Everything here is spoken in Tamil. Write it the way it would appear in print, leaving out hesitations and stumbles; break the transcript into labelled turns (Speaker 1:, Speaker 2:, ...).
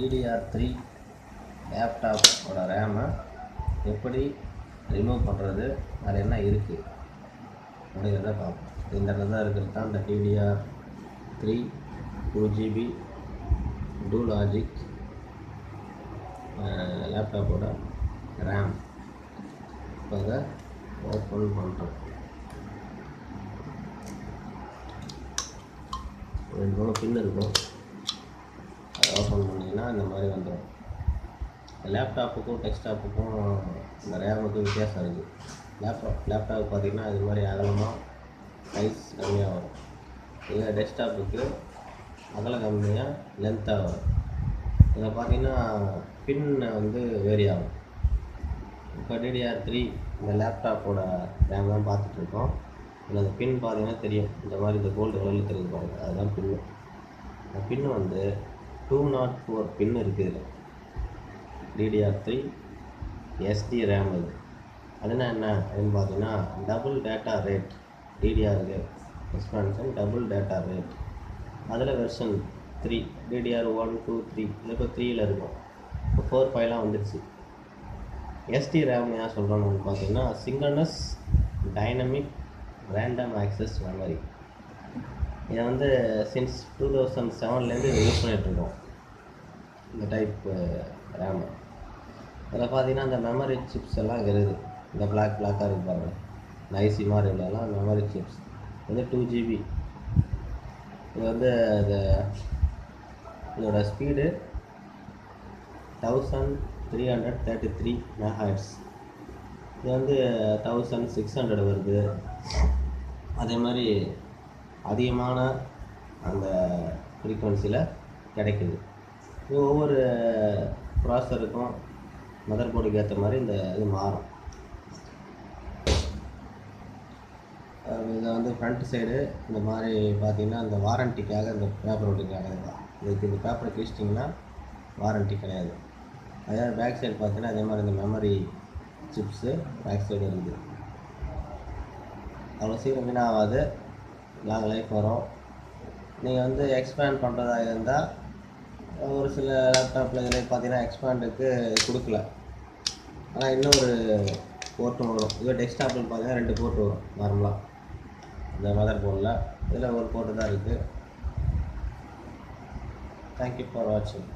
Speaker 1: DDR3 லேப்டாப்போட ரேமை எப்படி ரிமூவ் பண்ணுறது, அதில் என்ன இருக்குது அப்படிங்கிறத பார்ப்போம். இந்த இடத்துல தான் இருக்கிறது தான் இந்த DDR3 2GB two logic லேப்டாப்போட RAM. இப்போ அதை ஓப்பன் பண்ணுறோம். 2 பின் இருக்கும். அதை ஓப்பன் பண்ணிங்கன்னா இந்த மாதிரி வந்துடும். லேப்டாப்புக்கும் டெஸ்க்டாப்புக்கும் இந்த ரேமுக்கும் வித்தியாசம் இருக்குது. லேப்டாப் பார்த்திங்கன்னா இது மாதிரி அகலமாக சைஸ் கம்மியாக வரும். இதே டெஸ்க்டாப்புக்கு அகலம் கம்மியாக லென்த்தாக வரும். இதில் பார்த்திங்கன்னா பின் வந்து வேரி ஆகும். இப்போ DDR3 இந்த லேப்டாப்போட ரேம் தான் பார்த்துட்ருக்கோம். இதில் அந்த பின் பார்த்திங்கன்னா தெரியும், இந்த மாதிரி இந்த கோல்டு கலரில் தெரியுது பாருங்கள், அதுதான் பின்னு. இந்த பின்னு வந்து 204 பின் இருக்குது. DDR3 SD ரேம் இது. அதுனா என்ன அப்படின்னு பார்த்தீங்கன்னா டபுள் டேட்டா ரேட். DDRக்கு எக்ஸ்பான்ஷன் டபுள் டேட்டா ரேட். அதில் வெர்ஷன் 3 DDR1 2 3 இது இப்போ 3ல் இருக்கும். இப்போ 4 5லாம் வந்துடுச்சு. SD ரேம் ஏன் சொல்கிறோன்னு பார்த்தீங்கன்னா synchronous dynamic random access memory. இதை வந்து சின்ஸ் 2007லேருந்து யூஸ் பண்ணிகிட்ருக்கோம் இந்த டைப் ரேமு. இதில் பார்த்தீங்கன்னா இந்த மெமரி சிப்ஸ் எல்லாம் இருக்குது. இந்த பிளாக்காக இருக்கு பாருங்கள், இந்த ஐசி மாதிரி உள்ளலாம் மெமரி சிப்ஸ். இது 2GB. இது வந்து இதோட ஸ்பீடு 1333 MHz. இது வந்து 1600 வருது. அதே மாதிரி அதிகமான அந்த ஃப்ரீக்வன்சியில் கிடைக்குது. இது ஒவ்வொரு ப்ராசஸருக்கும் மதர் போர்டுக்கு ஏற்ற மாதிரி இந்த இது மாறும். இதை வந்து ஃப்ரண்ட் சைடு இந்த மாதிரி பார்த்திங்கன்னா இந்த வாரண்டிக்காக இந்த பேப்பர் ஒட்டிக்காக தான். இதுக்கு இந்த பேப்பரை கிழிச்சிட்டிங்கன்னா வாரண்ட்டி கிடையாது. அதே பேக் சைடு பார்த்தீங்கன்னா அதே மாதிரி இந்த மெமரி சிப்ஸு பேக் சைடு இருக்குது. அவ்வளோ சீக்கிரம் வீணாகாது, லாங் லைஃப் வரும். நீங்கள் வந்து எக்ஸ்பேண்ட் பண்ணுறதா இருந்தால் ஒரு சில லேப்டாப்பில் இதில் பார்த்தீங்கன்னா எக்ஸ்பேண்டுக்கு கொடுக்கல, ஆனால் இன்னொரு போர்ட்டும் வரும். இதே டெஸ்க்டாப்பில் பார்த்தீங்கன்னா 2 போர்ட் வரும் நார்மலாக இந்த மதர் போர்டில். இதில் ஒரு போர்ட்டு தான் இருக்குது. தேங்க்யூ ஃபார் வாட்சிங்.